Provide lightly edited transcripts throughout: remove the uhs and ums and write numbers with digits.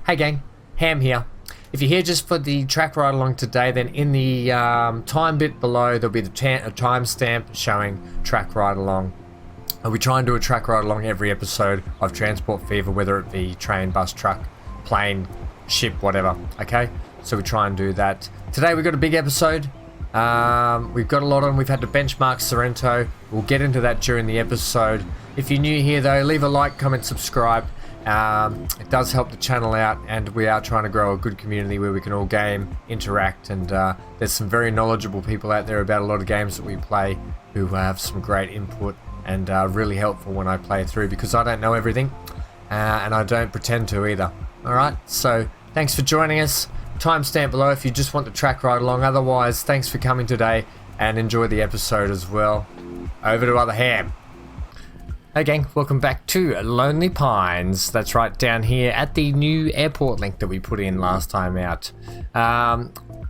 Hey gang, Ham here. If you're here just for the track ride along today, then in the time bit below there'll be the timestamp showing track ride along. We try and do a track ride along every episode of Transport Fever, whether it be train, bus, truck, plane, ship, whatever. Okay, so we try and do that. Today we've got a big episode. We've got a lot on. We've had to benchmark Sorrento. We'll get into that during the episode. If you're new here though, leave a like, comment, subscribe. It does help the channel out, and we are trying to grow a good community where we can all game, interact, and there's some very knowledgeable people out there about a lot of games that we play who have some great input and really helpful when I play through, because I don't know everything and I don't pretend to either. Alright, so thanks for joining us. Timestamp below if you just want the track ride along. Otherwise, thanks for coming today and enjoy the episode as well. Over to other Ham. Hey gang, welcome back to Lonely Pines. That's right, down here at the new airport link that we put in last time out.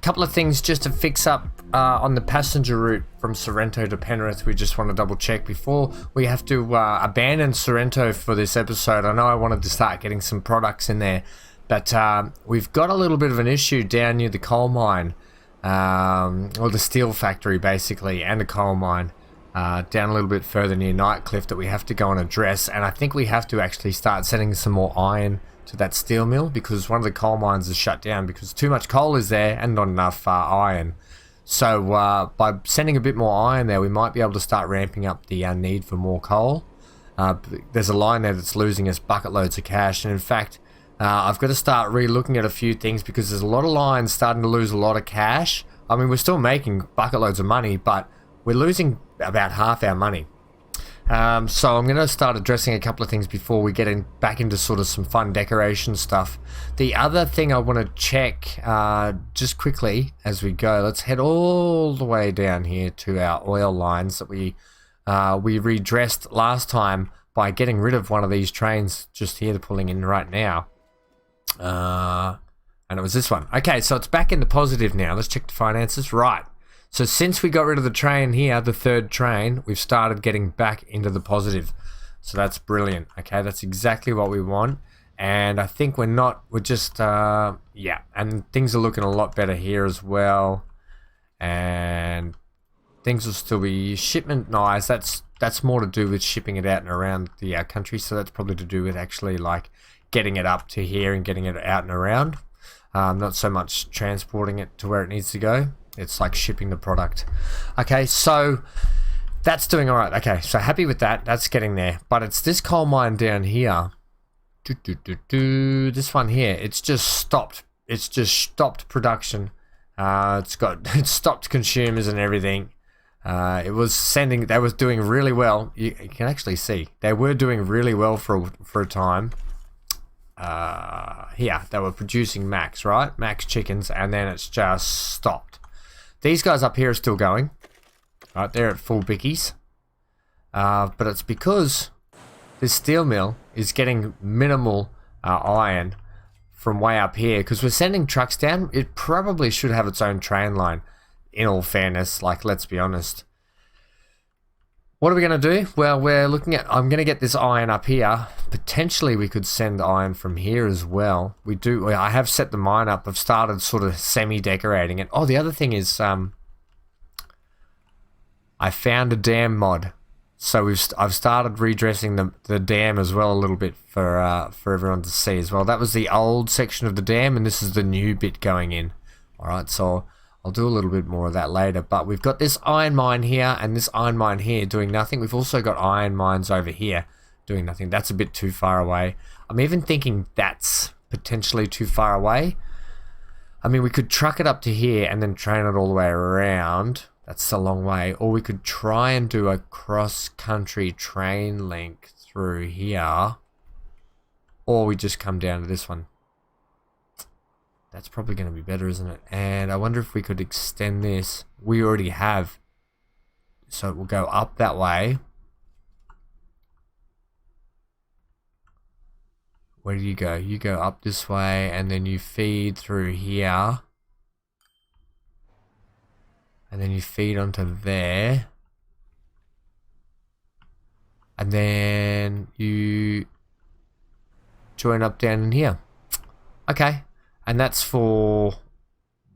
Couple of things just to fix up on the passenger route from Sorrento to Penrith. We just want to double check before we have to abandon Sorrento for this episode. I know I wanted to start getting some products in there, but we've got a little bit of an issue down near the coal mine, or the steel factory basically, and the coal mine. Down a little bit further near Nightcliff that we have to go and address, and I think we have to actually start sending some more iron to that steel mill, because one of the coal mines is shut down because too much coal is there and not enough iron. So by sending a bit more iron there, we might be able to start ramping up the need for more coal. There's a line there that's losing us bucket loads of cash, and in fact I've got to start re-looking at a few things, because there's a lot of lines starting to lose a lot of cash. I mean, we're still making bucket loads of money, but we're losing about half our money. So I'm going to start addressing a couple of things before we get back into sort of some fun decoration stuff. The other thing I want to check just quickly as we go, let's head all the way down here to our oil lines that we redressed last time by getting rid of one of these trains just here, pulling in right now. And it was this one. Okay, so it's back into positive now. Let's check the finances. Right. So since we got rid of the train here, the third train, we've started getting back into the positive. So that's brilliant. Okay, that's exactly what we want. And I think we're just, yeah. And things are looking a lot better here as well. And things will still be shipment nice. That's more to do with shipping it out and around the country. So that's probably to do with actually like getting it up to here and getting it out and around. Not so much transporting it to where it needs to go. It's like shipping the product. Okay, so that's doing all right. Okay, so happy with that. That's getting there. But it's this coal mine down here. This one here. It's just stopped. It's just stopped production. It's stopped consumers and everything. It was sending. They was doing really well. You can actually see they were doing really well for a time. Here they were producing max, right? Max chickens, and then it's just stopped. These guys up here are still going. Right, they're at full bickies. But it's because this steel mill is getting minimal iron from way up here, because we're sending trucks down. It probably should have its own train line, in all fairness, like, let's be honest. What are we going to do? Well, we're looking at, I'm going to get this iron up here. Potentially we could send iron from here as well. I have set the mine up. I've started sort of semi-decorating it. Oh, the other thing is I found a dam mod. So I've started redressing the dam as well a little bit for everyone to see as well. That was the old section of the dam, and this is the new bit going in. Alright, so I'll do a little bit more of that later, but we've got this iron mine here and this iron mine here doing nothing. We've also got iron mines over here doing nothing. That's a bit too far away. I'm even thinking that's potentially too far away. I mean, we could truck it up to here and then train it all the way around. That's a long way. Or we could try and do a cross-country train link through here. Or we just come down to this one. That's probably going to be better, isn't it? And I wonder if we could extend this. We already have. So it will go up that way. Where do you go? You go up this way, and then you feed through here. And then you feed onto there. And then you join up down in here. Okay, and that's for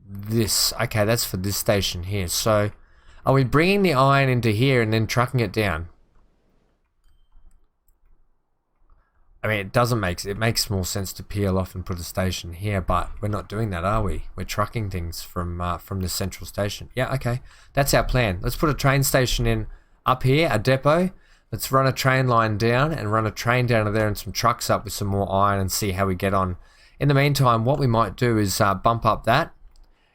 this. Okay, that's for this station here. So, are we bringing the iron into here and then trucking it down? I mean, it makes more sense to peel off and put a station here, but we're not doing that, are we? We're trucking things from the central station. Yeah, okay, that's our plan. Let's put a train station in up here, a depot. Let's run a train line down and run a train down to there and some trucks up with some more iron and see how we get on. In the meantime, what we might do is bump up that,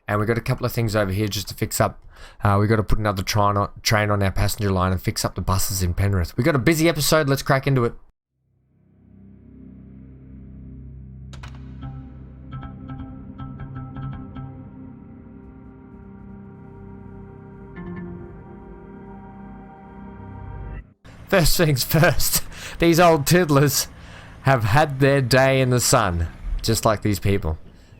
and we've got a couple of things over here just to fix up. We've got to put another train on our passenger line and fix up the buses in Penrith. We've got a busy episode. Let's crack into it. First things first, these old tiddlers have had their day in the sun, just like these people.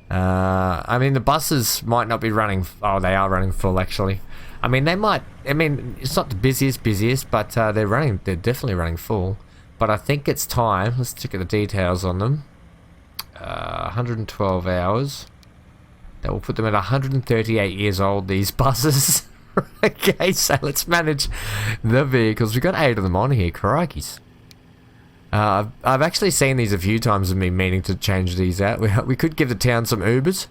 I mean, the buses might not be running. Oh, they are running full, actually. I mean, they might. I mean, it's not the busiest, but they're running. They're definitely running full. But I think it's time. Let's check at the details on them. 112 hours. That will put them at 138 years old. These buses. Okay, so let's manage the vehicles. We've got 8 of them on here, crikeys. I've actually seen these a few times and been meaning to change these out. We could give the town some Ubers.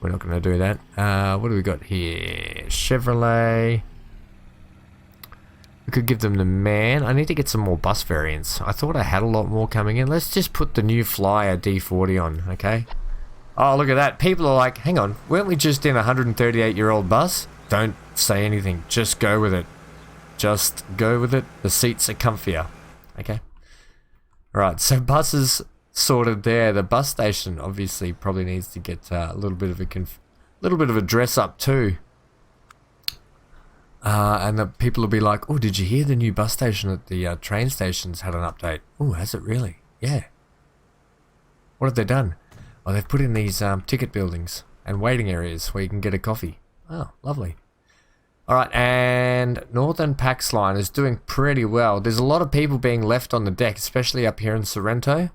We're not going to do that. What do we got here? Chevrolet. We could give them the Man. I need to get some more bus variants. I thought I had a lot more coming in. Let's just put the new Flyer D40 on, okay? Oh, look at that. People are like, hang on, weren't we just in a 138-year-old bus? Don't say anything. Just go with it. Just go with it. The seats are comfier. Okay. Right. So buses sorted there. The bus station obviously probably needs to get a little bit of a dress up too. And the people will be like, "Oh, did you hear the new bus station at the train stations had an update? Oh, has it really? Yeah. What have they done? Oh, they've put in these ticket buildings and waiting areas where you can get a coffee. Oh, lovely." Alright, and Northern Pax Line is doing pretty well. There's a lot of people being left on the deck, especially up here in Sorrento.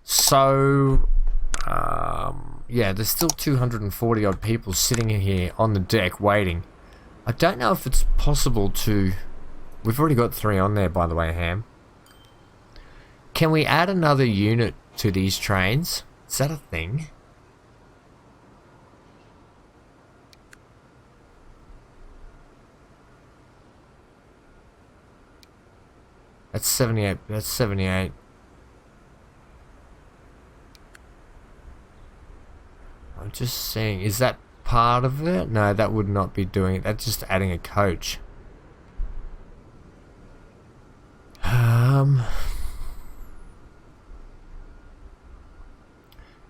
So, yeah, there's still 240 odd people sitting in here on the deck waiting. I don't know if it's possible to... We've already got 3 on there, by the way, Ham. Can we add another unit to these trains? Is that a thing? That's 78. That's 78. I'm just saying, is that part of it? No, that would not be doing it. That's just adding a coach.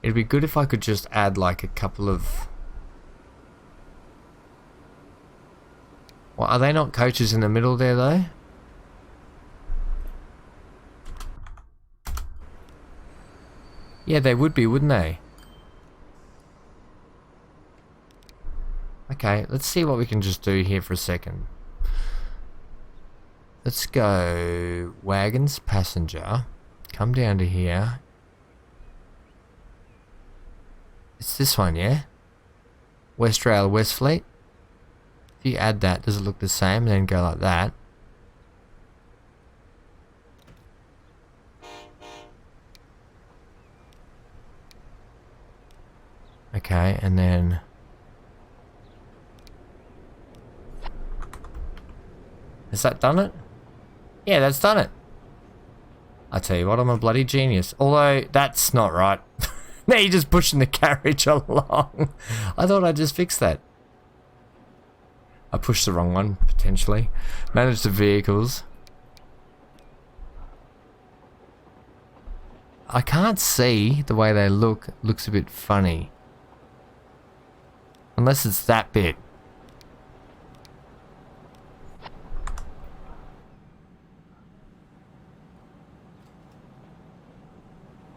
It'd be good if I could just add like a couple of... Well, are they not coaches in the middle there though? Yeah, they would be, wouldn't they? Okay, let's see what we can just do here for a second. Let's go wagons, passenger. Come down to here. It's this one, yeah? West Rail, Westfleet. If you add that, does it look the same? And then go like that. Okay, and then... Has that done it? Yeah, that's done it. I tell you what, I'm a bloody genius. Although, that's not right. Now you're just pushing the carriage along. I thought I just fixed that. I pushed the wrong one, potentially. Manage the vehicles. I can't see the way they look. Looks a bit funny. Unless it's that bit.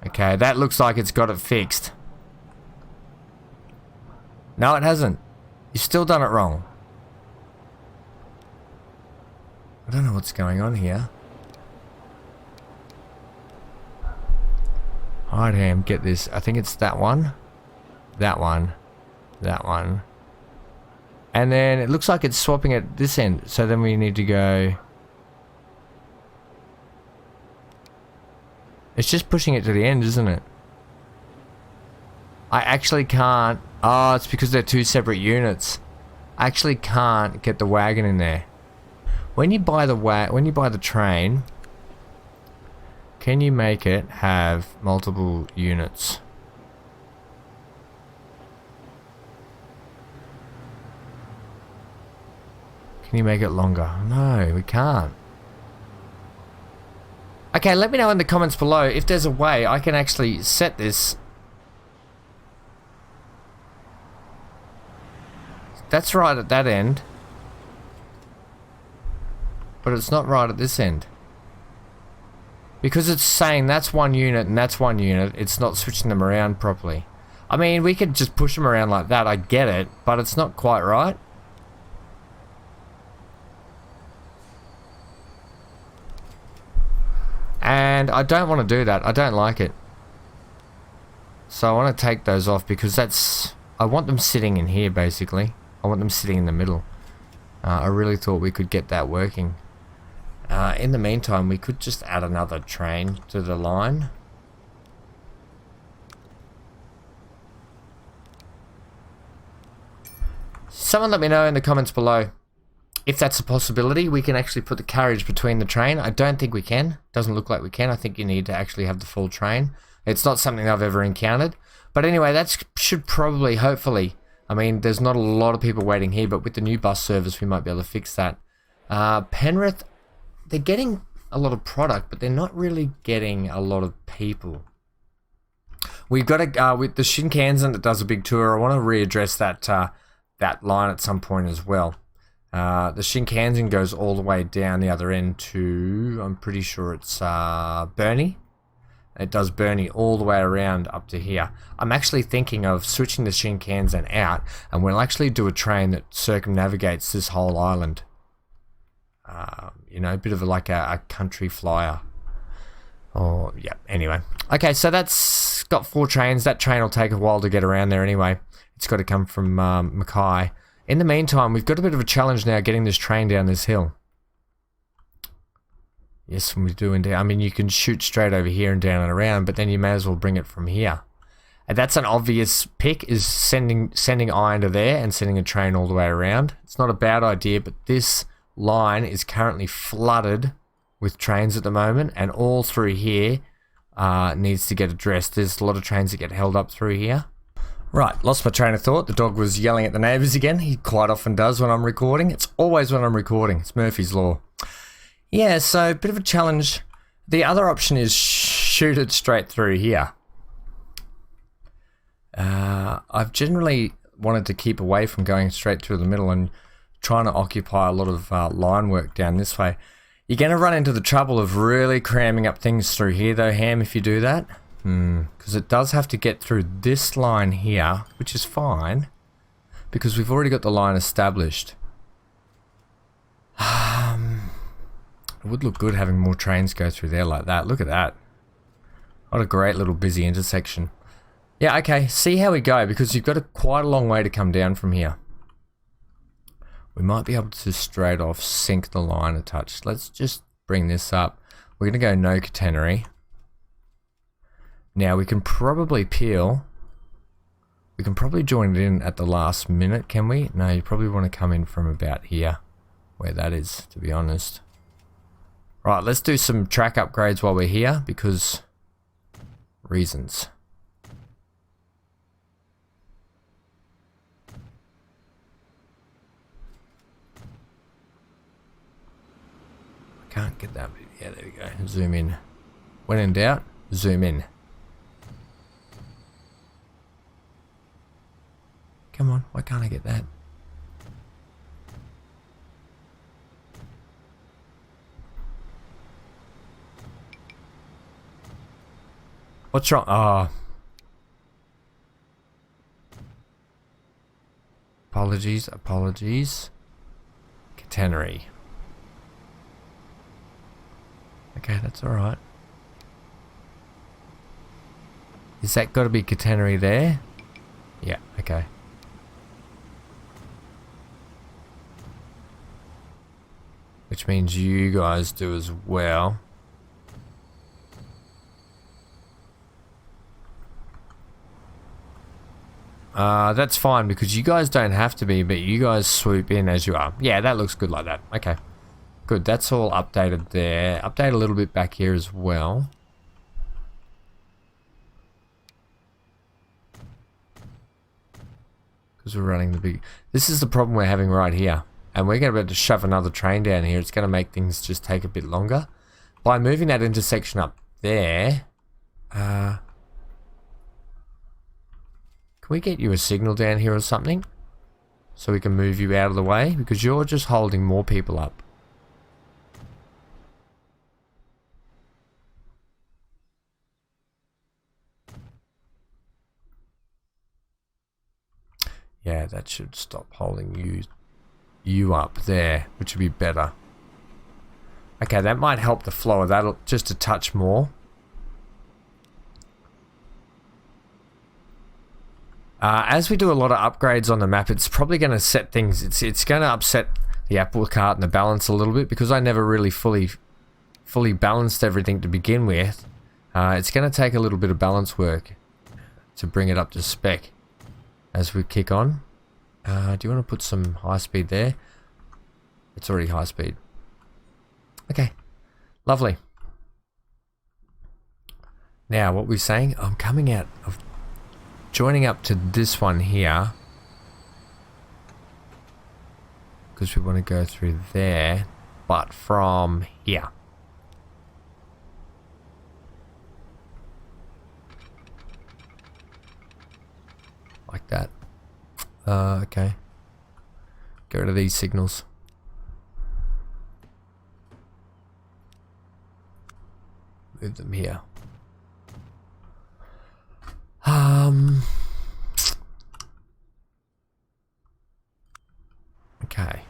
Okay, that looks like it's got it fixed. No, it hasn't. You've still done it wrong. I don't know what's going on here. Alright, Ham, get this. I think it's that one. That one. That one. And then it looks like it's swapping at this end. So then we need to go... It's just pushing it to the end, isn't it? I actually can't... Oh, it's because they're two separate units. I actually can't get the wagon in there. When you buy the train, can you make it have multiple units? Can you make it longer? No, we can't. Okay, let me know in the comments below if there's a way I can actually set this. That's right at that end. But it's not right at this end. Because it's saying that's one unit and that's one unit, it's not switching them around properly. I mean, we could just push them around like that, I get it, but it's not quite right. And I don't want to do that. I don't like it. So I want to take those off because that's... I want them sitting in here, basically. I want them sitting in the middle. I really thought we could get that working. In the meantime, we could just add another train to the line. Someone let me know in the comments below if that's a possibility. We can actually put the carriage between the train. I don't think we can. Doesn't look like we can. I think you need to actually have the full train. It's not something I've ever encountered. But anyway, that should probably, hopefully... I mean, there's not a lot of people waiting here, but with the new bus service, we might be able to fix that. Penrith, they're getting a lot of product, but they're not really getting a lot of people. We've got a, with the Shinkansen that does a big tour, I want to readdress that line at some point as well. The Shinkansen goes all the way down the other end to, I'm pretty sure it's Burnie. It does Burnie all the way around up to here. I'm actually thinking of switching the Shinkansen out, and we'll actually do a train that circumnavigates this whole island. You know, a bit of like a country flyer. Oh, yeah, anyway. Okay, so that's got 4 trains. That train will take a while to get around there anyway. It's got to come from Mackay. In the meantime, we've got a bit of a challenge now getting this train down this hill. Yes, we do indeed. I mean, you can shoot straight over here and down and around, but then you may as well bring it from here. And that's an obvious pick, is sending iron to there and sending a train all the way around. It's not a bad idea, but this line is currently flooded with trains at the moment, and all through here needs to get addressed. There's a lot of trains that get held up through here. Right, lost my train of thought. The dog was yelling at the neighbours again. He quite often does when I'm recording. It's always when I'm recording. It's Murphy's Law. Yeah, so a bit of a challenge. The other option is shoot it straight through here. I've generally wanted to keep away from going straight through the middle and trying to occupy a lot of line work down this way. You're going to run into the trouble of really cramming up things through here though, Ham, if you do that. Because it does have to get through this line here, which is fine, because we've already got the line established. It would look good having more trains go through there like that. Look at that. What a great little busy intersection. Yeah, okay, see how we go, because you've got quite a long way to come down from here. We might be able to straight off sink the line a touch. Let's just bring this up. We're going to go no catenary. Now we can probably peel. We can probably join it in at the last minute, can we? No, you probably want to come in from about here, where that is, to be honest. Right, let's do some track upgrades while we're here, because reasons. I can't get that. Yeah, there we go. Zoom in. When in doubt, zoom in. Come on, why can't I get that? What's wrong? Ah. Apologies, apologies. Catenary. Okay, that's alright. Is that got to be catenary there? Yeah, okay. Which means you guys do as well. That's fine because you guys don't have to be, but you guys swoop in as you are. Yeah, that looks good like that. Okay. Good, that's all updated there. Update a little bit back here as well. Because we're running the big... This is the problem we're having right here. And we're going to be able to shove another train down here. It's going to make things just take a bit longer. By moving that intersection up there... can we get you a signal down here or something? So we can move you out of the way? Because you're just holding more people up. Yeah, that should stop holding you up there, which would be better. Okay, that might help the flow of that just a touch more. As we do a lot of upgrades on the map, it's probably going to set things... It's going to upset the apple cart and the balance a little bit because I never really fully balanced everything to begin with. It's going to take a little bit of balance work to bring it up to spec. As we kick on, do you want to put some high speed there? It's already high speed. Okay, lovely. Now, what we're saying, I'm coming out of joining up to this one here because we want to go through there, but from here. Like that. Okay. Get rid of these signals. Move them here. Okay.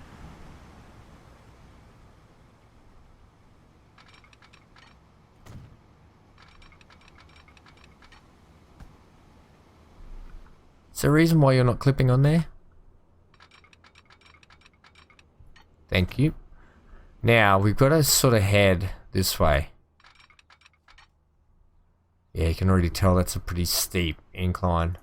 Is there a reason why you're not clipping on there? Thank you. Now, we've got to sort of head this way. Yeah, you can already tell that's a pretty steep incline.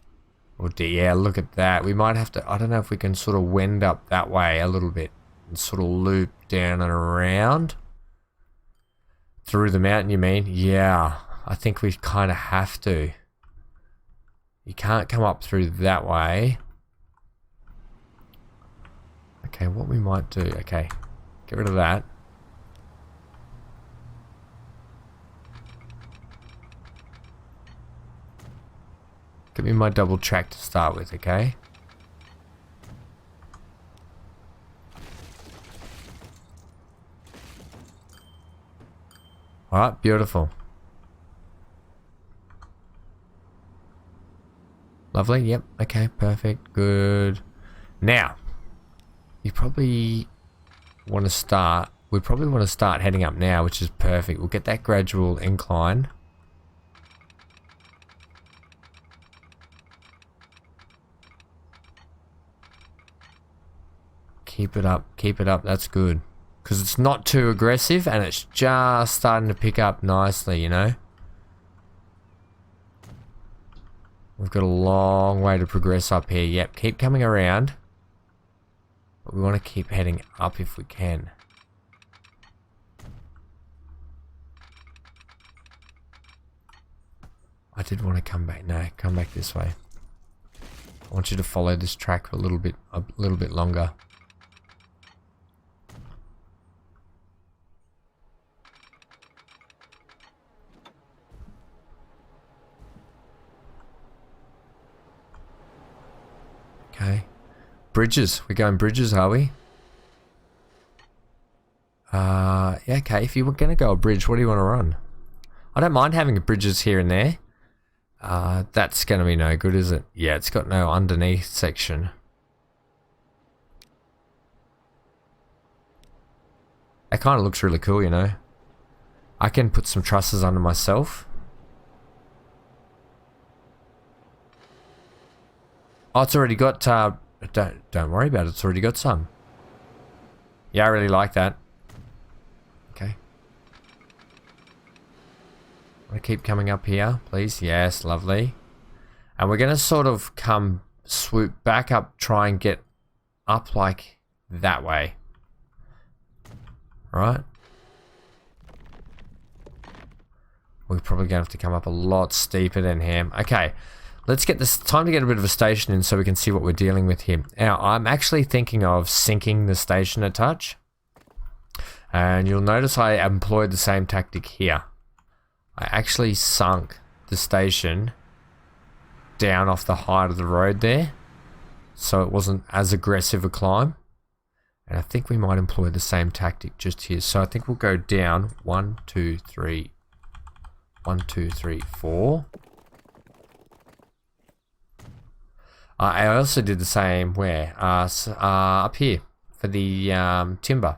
Oh dear, yeah, look at that. We might have to, I don't know if we can sort of wend up that way a little bit and sort of loop down and around. Through the mountain, you mean? Yeah, I think we kind of have to. You can't come up through that way. Okay, what we might do, okay, get rid of that. Give me my double track to start with, okay? Alright, beautiful. Lovely, yep, okay, perfect, good. Now, you probably want to start, we probably want to start heading up now, which is perfect. We'll get that gradual incline. Keep it up, that's good. Because it's not too aggressive and it's just starting to pick up nicely, you know? We've got a long way to progress up here. Yep, keep coming around. But we want to keep heading up if we can. I did want to come back. No, come back this way. I want you to follow this track for a little bit longer. Okay. Bridges. We're going bridges, are we? Yeah, okay. If you were going to go a bridge, what do you want to run? I don't mind having bridges here and there. That's going to be no good, is it? Yeah, it's got no underneath section. That kind of looks really cool, you know. I can put some trusses under myself. Oh, it's already got, don't worry about it. It's already got some. Yeah, I really like that. Okay. Want to keep coming up here, please? Yes, lovely. And we're going to sort of come swoop back up, try and get up like that way. Right? We're probably going to have to come up a lot steeper than him. Okay. Let's get this time to get a bit of a station in so we can see what we're dealing with here. Now, I'm actually thinking of sinking the station a touch. And you'll notice I employed the same tactic here. I actually sunk the station down off the height of the road there. So it wasn't as aggressive a climb. And I think we might employ the same tactic just here. So I think we'll go down 1, 2, 3. 1, 2, 3, 4. I also did the same where? Up here for the timber.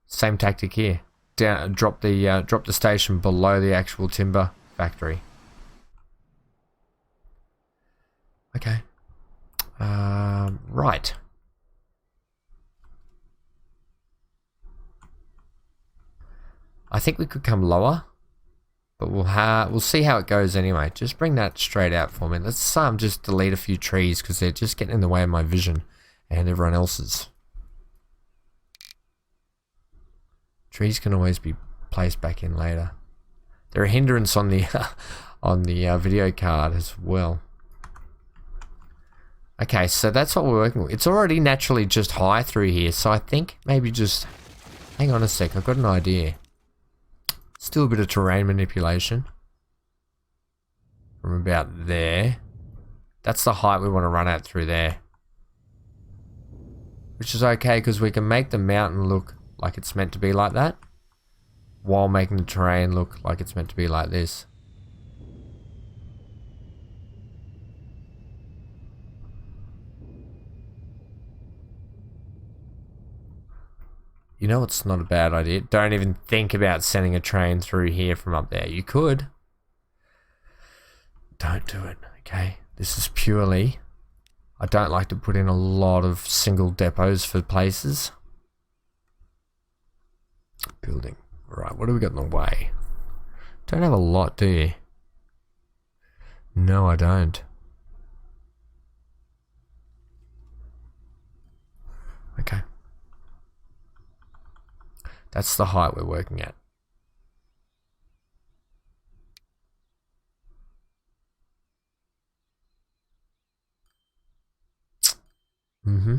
Same tactic here. Down, drop the station below the actual timber factory. Okay. Right. I think we could come lower. But we'll see how it goes anyway. Just bring that straight out for me. Let's just delete a few trees because they're just getting in the way of my vision and everyone else's. Trees can always be placed back in later. They're a hindrance on the video card as well. Okay, so that's what we're working with. It's already naturally just high through here, so I think maybe just hang on a sec. I've got an idea. Still a bit of terrain manipulation from about there. That's the height we want to run at through there. Which is okay because we can make the mountain look like it's meant to be like that while making the terrain look like it's meant to be like this. You know it's not a bad idea. Don't even think about sending a train through here from up there. You could. Don't do it, okay? This is purely... I don't like to put in a lot of single depots for places. Building. Right, what do we got in the way? Don't have a lot, do you? No, I don't. Okay. That's the height we're working at. Give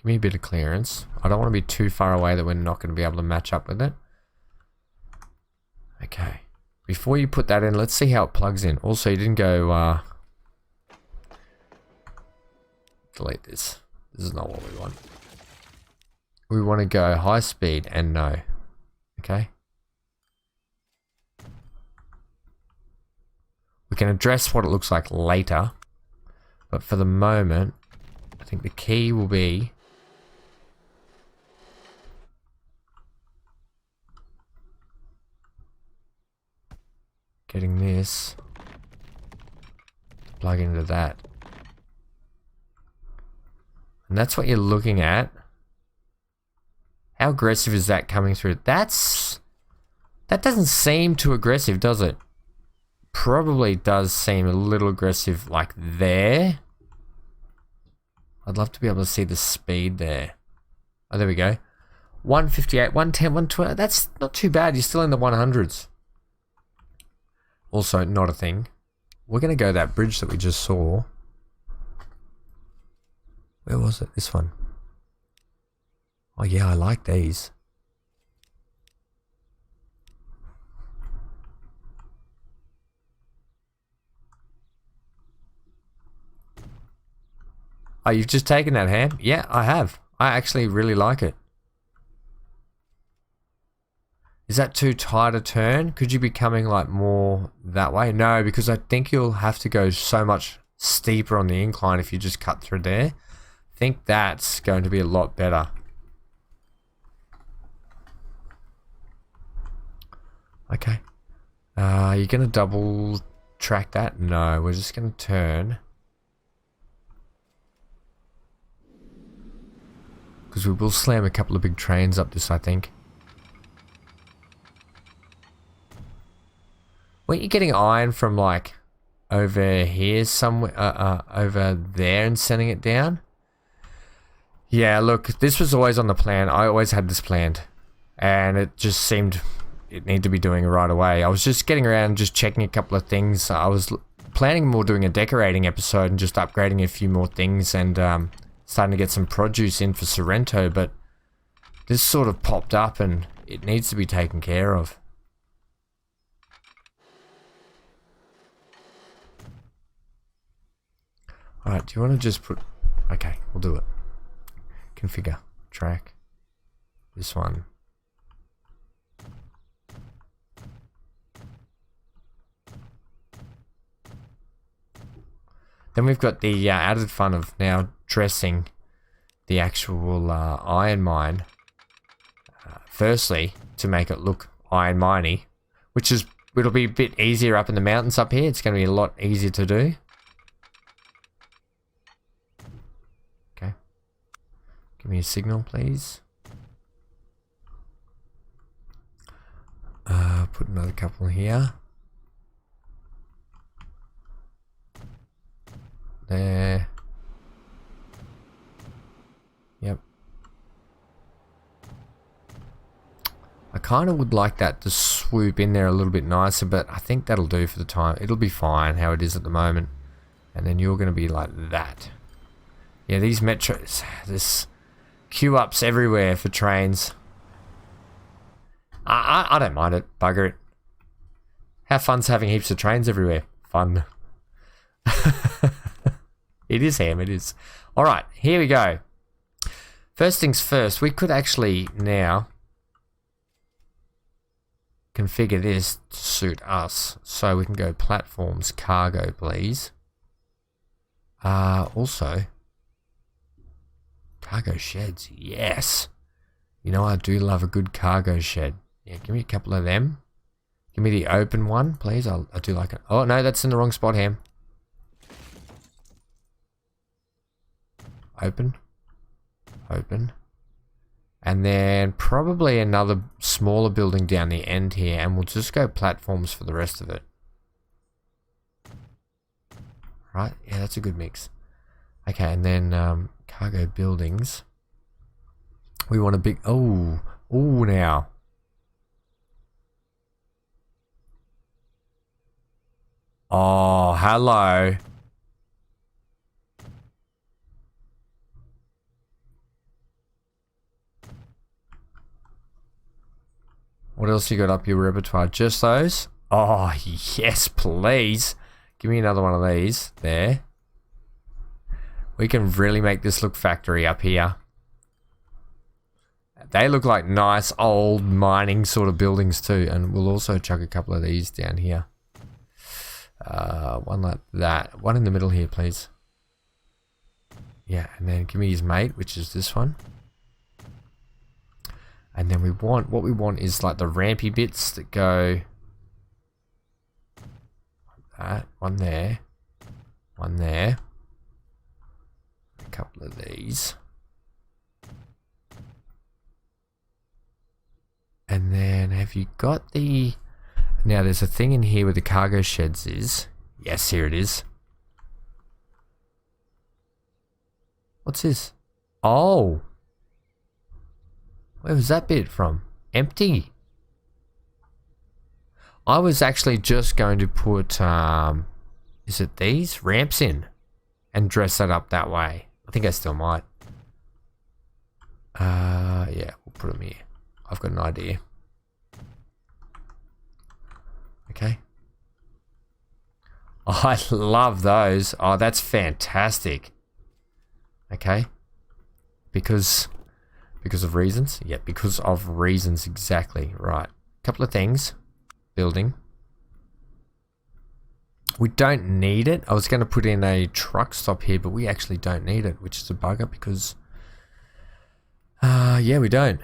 me a bit of clearance. I don't want to be too far away that we're not going to be able to match up with it. Okay. Before you put that in, let's see how it plugs in. Also, you didn't go, delete this. This is not what we want. We want to go high speed and no. Okay. We can address what it looks like later. But for the moment, I think the key will be getting this to plug into that. And that's what you're looking at. How aggressive is that coming through? That doesn't seem too aggressive, does it? Probably does seem a little aggressive like there. I'd love to be able to see the speed there. Oh, there we go. 158, 110, 120. That's not too bad. You're still in the 100s. Also, not a thing. We're going to go that bridge that we just saw. Where was it? This one. Oh yeah, I like these. Oh, you've just taken that, Ham? Yeah, I have. I actually really like it. Is that too tight a turn? Could you be coming like more that way? No, because I think you'll have to go so much steeper on the incline if you just cut through there. I think that's going to be a lot better. Okay. You're going to double track that? No, we're just going to turn. Because we will slam a couple of big trains up this, I think. Weren't you getting iron from like over here somewhere, over there and sending it down? Yeah, look, this was always on the plan. I always had this planned. And it just seemed it needed to be doing it right away. I was just getting around, just checking a couple of things. I was planning more doing a decorating episode and just upgrading a few more things and starting to get some produce in for Sorrento, but this sort of popped up and it needs to be taken care of. Alright, do you want to just put... Okay, we'll do it. Configure. Track. This one. Then we've got the added fun of now dressing the actual iron mine. Firstly, to make it look iron miney, which is, it'll be a bit easier up in the mountains up here. It's going to be a lot easier to do. Okay. Give me a signal, please. Put another couple here. There. Yep. I kind of would like that to swoop in there a little bit nicer, but I think that'll do for the time. It'll be fine how it is at the moment. And then you're going to be like that. Yeah, these metros, there's queue ups everywhere for trains. I don't mind it. Bugger it. How fun's having heaps of trains everywhere? Fun. It is, Ham, it is. Alright, here we go. First things first, we could actually now configure this to suit us. So we can go platforms, cargo, please. Also, cargo sheds, yes. You know, I do love a good cargo shed. Yeah, give me a couple of them. Give me the open one, please. I do like it. Oh, no, that's in the wrong spot, Ham. Open. Open. And then probably another smaller building down the end here, and we'll just go platforms for the rest of it. Right? Yeah, that's a good mix. Okay, and then cargo buildings. We want a big... Oh, now. Oh, hello. What else you got up your repertoire? Just those? Oh, yes, please. Give me another one of these. There. We can really make this look factory up here. They look like nice old mining sort of buildings too. And we'll also chuck a couple of these down here. One like that. One in the middle here, please. Yeah, and then give me his mate, which is this one. And then what we want is like the rampy bits that go like that. One there. One there. A couple of these. And then have you got the... Now there's a thing in here where the cargo sheds is. Yes, here it is. What's this? Oh! Where was that bit from? Empty. I was actually just going to put, is it these? Ramps in. And dress that up that way. I think I still might. Yeah, we'll put them here. I've got an idea. Okay. Oh, I love those. Oh, that's fantastic. Okay. Because of reasons? Yeah, because of reasons, exactly. Right. Couple of things. Building. We don't need it. I was going to put in a truck stop here, but we actually don't need it, which is a bugger because... yeah, we don't.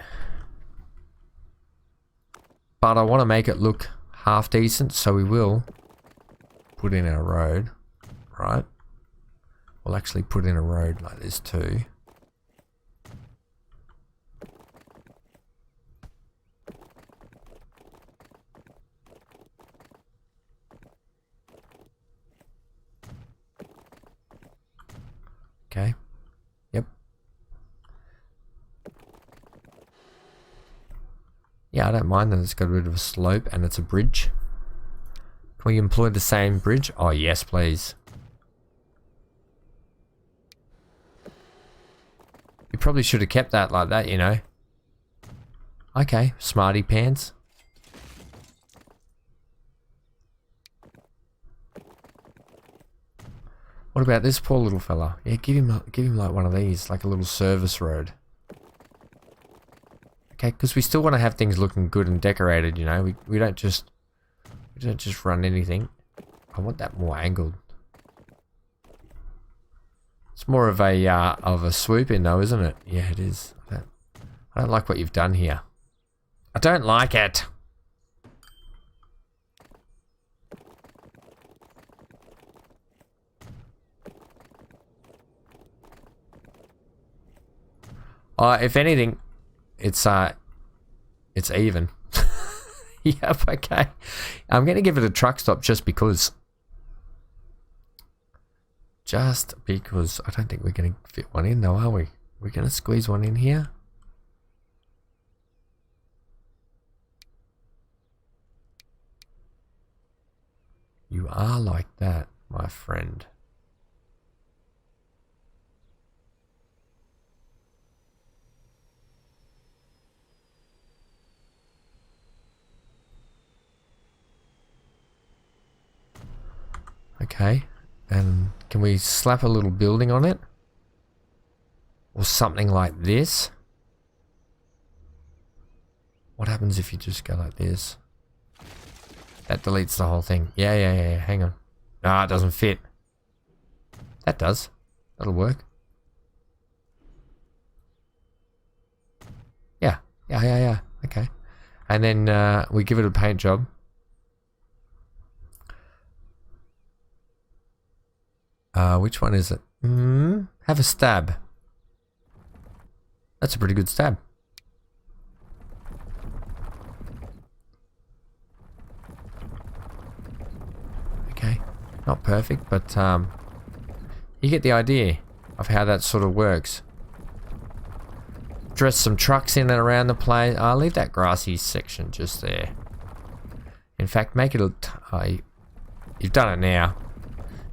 But I want to make it look half decent, so we will put in our road, right? We'll actually put in a road like this too. Okay. Yep. Yeah, I don't mind that it's got a bit of a slope and it's a bridge. Can we employ the same bridge? Oh, yes, please. You probably should have kept that like that, you know. Okay, smarty pants. What about this poor little fella? Yeah, give him like one of these, like a little service road. Okay, because we still want to have things looking good and decorated, you know. We don't just run anything. I want that more angled. It's more of a swoop in though, isn't it? Yeah, it is. I don't like what you've done here. I don't like it. If anything, it's even. Yep, okay. I'm gonna give it a truck stop just because. Just because. I don't think we're gonna fit one in though, are we? We're gonna squeeze one in here. You are like that, my friend. Okay, and can we slap a little building on it? Or something like this? What happens if you just go like this? That deletes the whole thing. Yeah, hang on. Ah, it doesn't fit. That does. That'll work. Yeah. Okay. And then we give it a paint job. Which one is it? Have a stab. That's a pretty good stab. Okay, not perfect, but you get the idea of how that sort of works. Dress some trucks in and around the place. I'll leave that grassy section just there. In fact, make it a... you've done it now.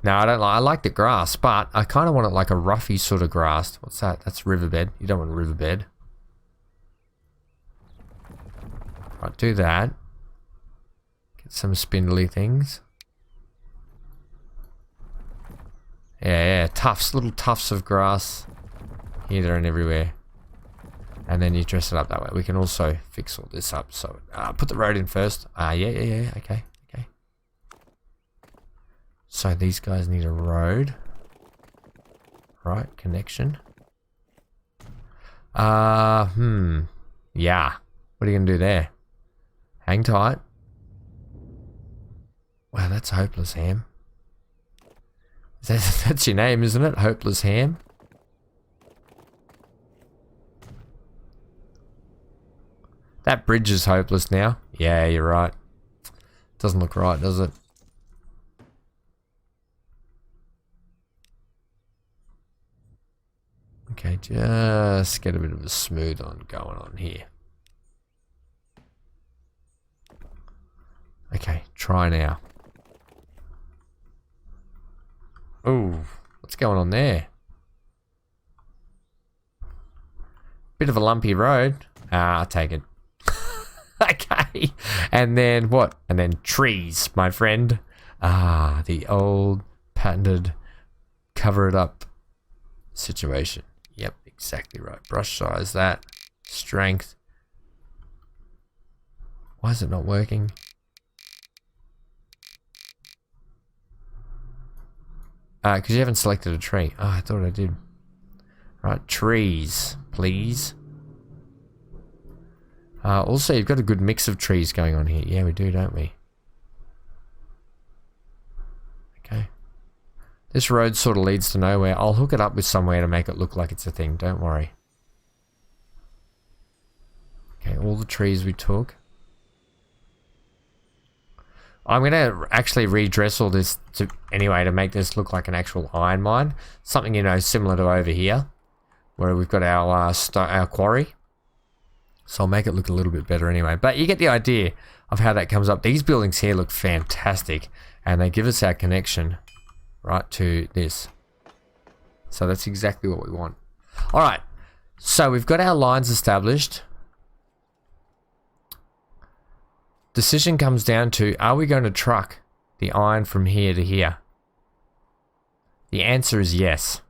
No, I don't like. I like the grass, but I kind of want it like a roughy sort of grass. What's that? That's riverbed. You don't want riverbed. Right, do that. Get some spindly things. Yeah, tufts, little tufts of grass here, there, and everywhere. And then you dress it up that way. We can also fix all this up. So put the road in first. Yeah. Okay. So these guys need a road. Right, connection. Yeah. What are you gonna do there? Hang tight. Wow, that's Hopeless Ham. That's your name, isn't it? Hopeless Ham. That bridge is hopeless now. Yeah, you're right. Doesn't look right, does it? Okay, just get a bit of a smooth on going on here. Okay, try now. Oh, what's going on there? Bit of a lumpy road. I'll take it. Okay, and then what? And then trees, my friend. The old patented cover it up situation. Yep, exactly right. Brush size that. Strength. Why is it not working? Because you haven't selected a tree. Oh, I thought I did. Right, trees, please. Also, you've got a good mix of trees going on here. Yeah, we do, don't we? This road sort of leads to nowhere. I'll hook it up with somewhere to make it look like it's a thing. Don't worry. Okay, all the trees we took. I'm going to actually redress all this anyway to make this look like an actual iron mine. Something, you know, similar to over here, where we've got our quarry. So I'll make it look a little bit better anyway. But you get the idea of how that comes up. These buildings here look fantastic, and they give us our connection right to this. So that's exactly what we want. All right, so we've got our lines established. Decision comes down to, are we going to truck the iron from here to here? The answer is yes.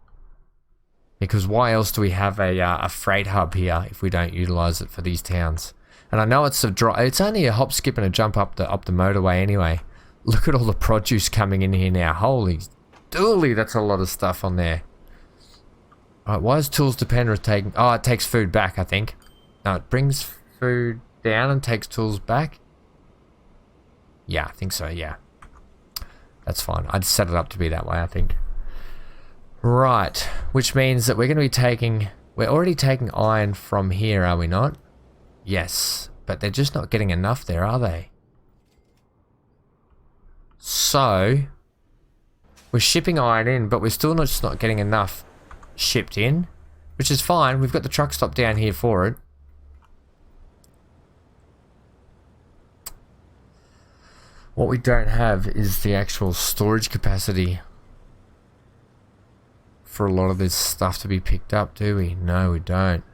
Because why else do we have a freight hub here if we don't utilize it for these towns? And I know it's it's only a hop, skip, and a jump up the motorway anyway. Look at all the produce coming in here now. Holy dooly, that's a lot of stuff on there. Alright, why is tools dependent taking... Oh, it takes food back, I think. No, it brings food down and takes tools back. Yeah, I think so, yeah. That's fine. I'd set it up to be that way, I think. Right, which means that we're going to be taking... We're already taking iron from here, are we not? Yes, but they're just not getting enough there, are they? So, we're shipping iron in, but we're still just not getting enough shipped in, which is fine. We've got the truck stop down here for it. What we don't have is the actual storage capacity for a lot of this stuff to be picked up, do we? No, we don't.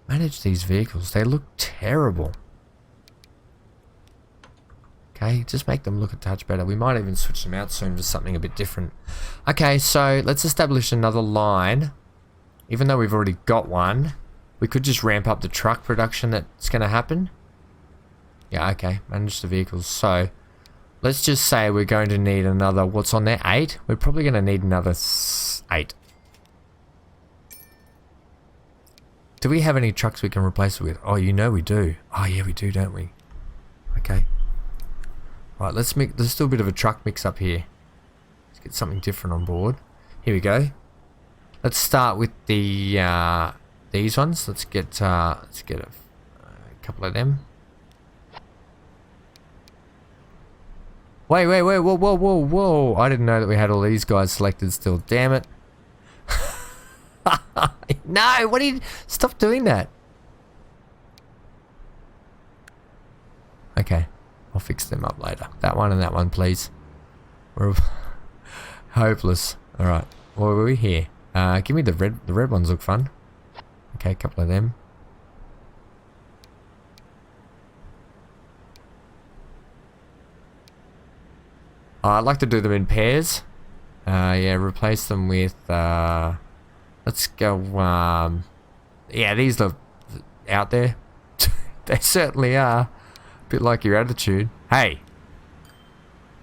Manage these vehicles. They look terrible. Okay, just make them look a touch better. We might even switch them out soon to something a bit different. Okay, so let's establish another line. Even though we've already got one, we could just ramp up the truck production that's going to happen. Yeah, okay, manage the vehicles. So, let's just say we're going to need another, what's on there, 8? We're probably going to need another 8. Do we have any trucks we can replace it with? Oh, you know we do. Oh, yeah, we do, don't we? Okay. Right, let's do a bit of a truck mix up here. Let's get something different on board. Here we go. Let's start with the these ones. Let's get a couple of them. Wait, whoa. I didn't know that we had all these guys selected still. Damn it. No, what are you... Stop doing that. Okay. I'll fix them up later. That one and that one, please. We're hopeless. Alright. What were we here? Give me the red... The red ones look fun. Okay, a couple of them. I'd like to do them in pairs. Yeah, replace them with, let's go, yeah, these look out there. They certainly are. A bit like your attitude. Hey!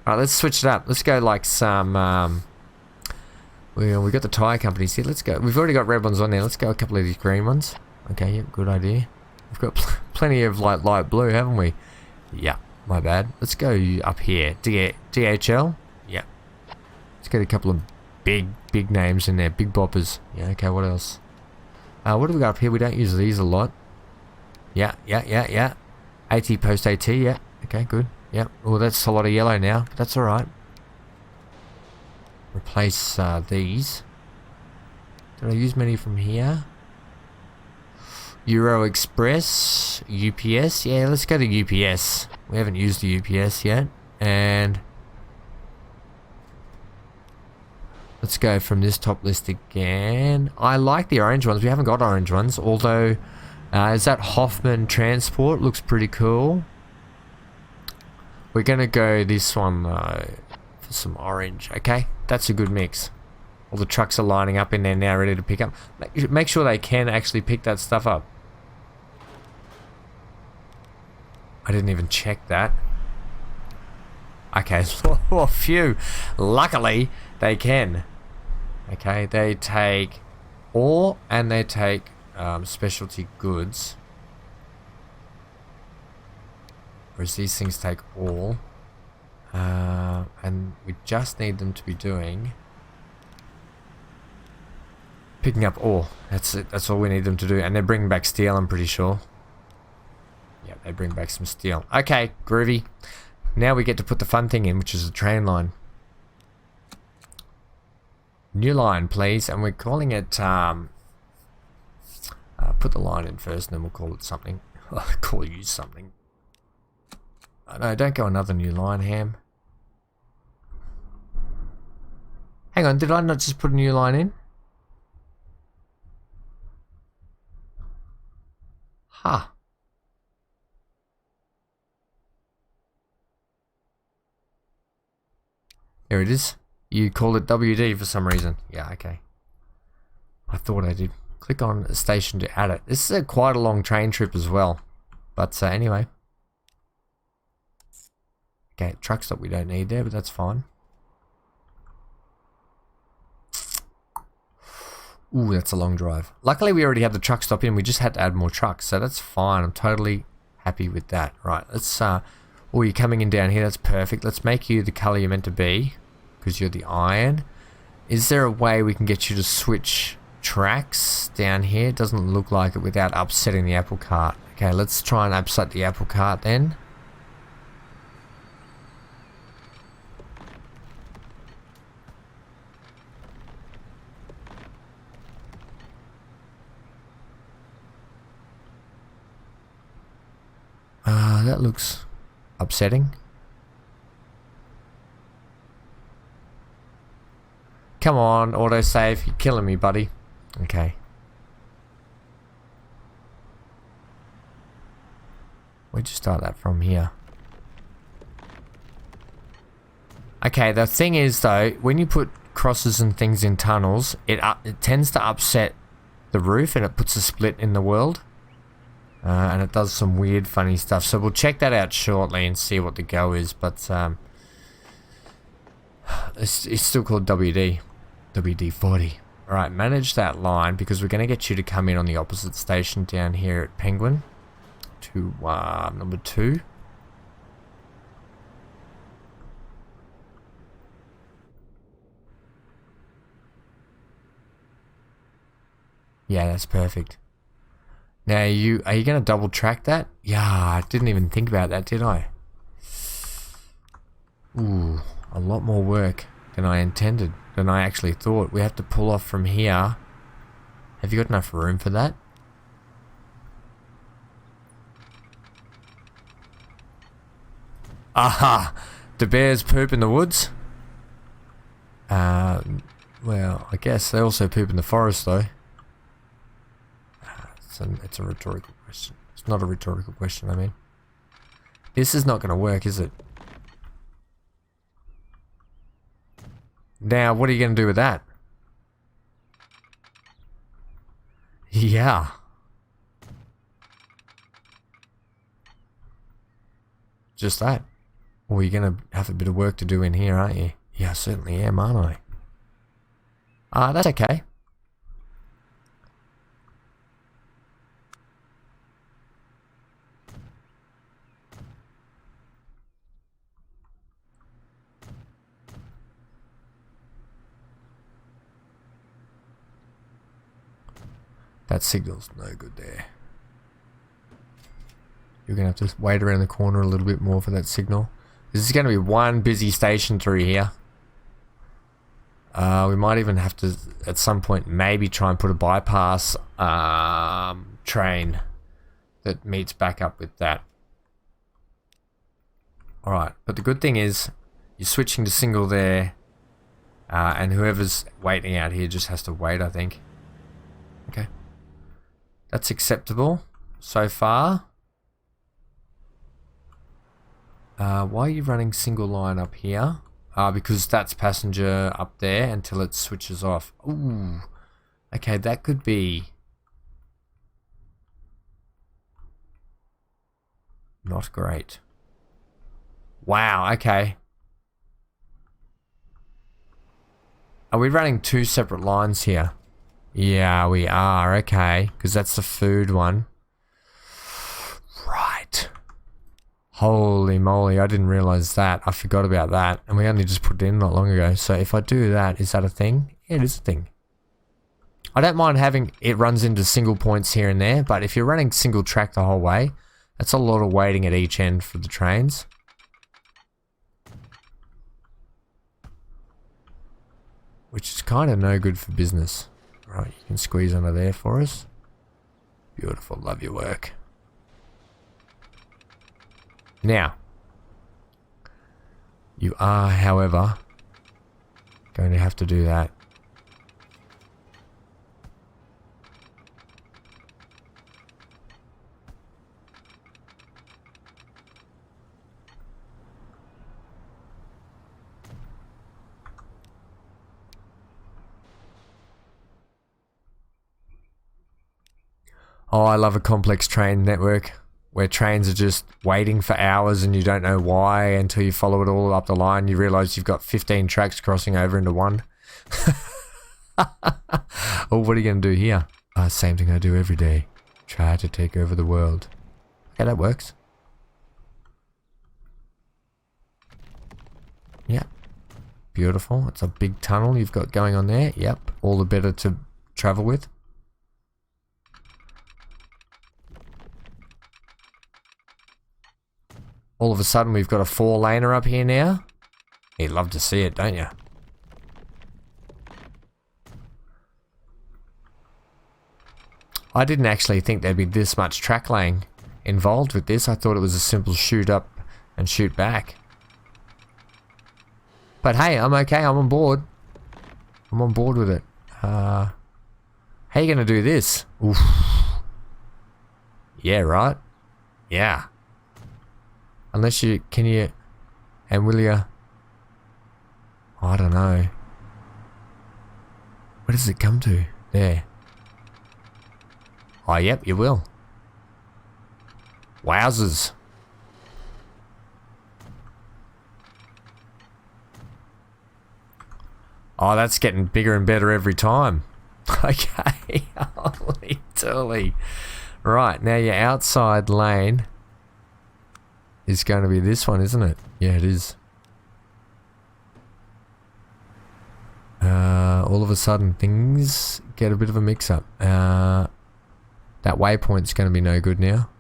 Alright, let's switch it up. Let's go like some, we got the tyre companies here. Let's go. We've already got red ones on there. Let's go a couple of these green ones. Okay, yep, good idea. We've got plenty of like light blue, haven't we? Yeah. My bad. Let's go up here. DHL? Yeah. Let's get a couple of big names in there. Big boppers. Yeah, okay, what else? What do we got up here? We don't use these a lot. Yeah. AT post AT, yeah. Okay, good. Yep. Oh, that's a lot of yellow now, but that's alright. Replace these. Did I use many from here? Euro Express, UPS. Yeah, let's go to UPS. We haven't used the UPS yet. And let's go from this top list again. I like the orange ones. We haven't got orange ones. Although, is that Hoffman Transport? Looks pretty cool. We're going to go this one though for some orange. Okay, that's a good mix. All the trucks are lining up in there now ready to pick up. Make sure they can actually pick that stuff up. I didn't even check that. Okay, oh, phew. Luckily, they can. Okay, they take ore and they take specialty goods. Whereas these things take all. And we just need them to be doing... picking up ore. That's it. That's all we need them to do. And they're bringing back steel, I'm pretty sure. Yeah, they bring back some steel. Okay, groovy. Now we get to put the fun thing in, which is the train line. New line, please. And we're calling it... put the line in first, and then we'll call it something. I'll call you something. Oh, no, don't go another new line, Ham. Hang on, did I not just put a new line in? Huh. There it is. You called it WD for some reason. Yeah, okay. I thought I did. Click on a station to add it. This is quite a long train trip as well. But anyway. Okay, truck stop we don't need there, but that's fine. Ooh, that's a long drive. Luckily, we already have the truck stop in. We just had to add more trucks, so that's fine. I'm totally happy with that. Right, let's... oh, you're coming in down here. That's perfect. Let's make you the color you're meant to be, because you're the iron. Is there a way we can get you to switch tracks down here? It doesn't look like it without upsetting the apple cart. Okay, let's try and upset the apple cart then. That looks upsetting. Come on, autosave. You're killing me, buddy. Okay. Where'd you start that from here? Okay, the thing is though, when you put crosses and things in tunnels, it tends to upset the roof and it puts a split in the world. And it does some weird, funny stuff. So we'll check that out shortly and see what the go is. But it's still called WD. WD-40. Alright, manage that line because we're going to get you to come in on the opposite station down here at Penguin. To number 2. Yeah, that's perfect. Now, are you going to double track that? Yeah, I didn't even think about that, did I? Ooh, a lot more work than I intended, than I actually thought. We have to pull off from here. Have you got enough room for that? Aha! The bears poop in the woods? Well, I guess they also poop in the forest, though. It's a rhetorical question. It's not a rhetorical question, I mean. This is not going to work, is it? Now, what are you going to do with that? Yeah. Just that. Or you're going to have a bit of work to do in here, aren't you? Yeah, I certainly am, aren't I? That's okay. That signal's no good there. You're going to have to wait around the corner a little bit more for that signal. This is going to be one busy station through here. We might even have to, at some point, maybe try and put a bypass train that meets back up with that. Alright, but the good thing is, you're switching to single there, and whoever's waiting out here just has to wait, I think. Okay. That's acceptable so far. Why are you running single line up here? Because that's passenger up there until it switches off. Ooh. Okay, that could be not great. Wow, okay. Are we running 2 separate lines here? Yeah, we are, okay. Because that's the food one. Right. Holy moly, I didn't realize that. I forgot about that. And we only just put it in not long ago. So if I do that, is that a thing? Yeah, it is a thing. I don't mind having it runs into single points here and there, but if you're running single track the whole way, that's a lot of waiting at each end for the trains. Which is kind of no good for business. Right, you can squeeze under there for us. Beautiful, love your work. Now, you are, however, going to have to do that. Oh, I love a complex train network where trains are just waiting for hours and you don't know why until you follow it all up the line. You realize you've got 15 tracks crossing over into one. Oh, what are you going to do here? Same thing I do every day. Try to take over the world. Okay, that works. Yep. Beautiful. It's a big tunnel you've got going on there. Yep. All the better to travel with. All of a sudden we've got a 4-laner up here now. You'd love to see it, don't you? I didn't actually think there'd be this much track laying involved with this. I thought it was a simple shoot up and shoot back. But hey, I'm okay. I'm on board. I'm on board with it. How are you going to do this? Oof. Yeah, right? Yeah. Unless you, can you, and will you? I don't know. Where does it come to? There. Oh, yep, you will. Wowzers. Oh, that's getting bigger and better every time. Okay, holy totally. Right, now your outside lane is going to be this one, isn't it? Yeah, it is. All of a sudden, things get a bit of a mix-up. That waypoint's going to be no good now.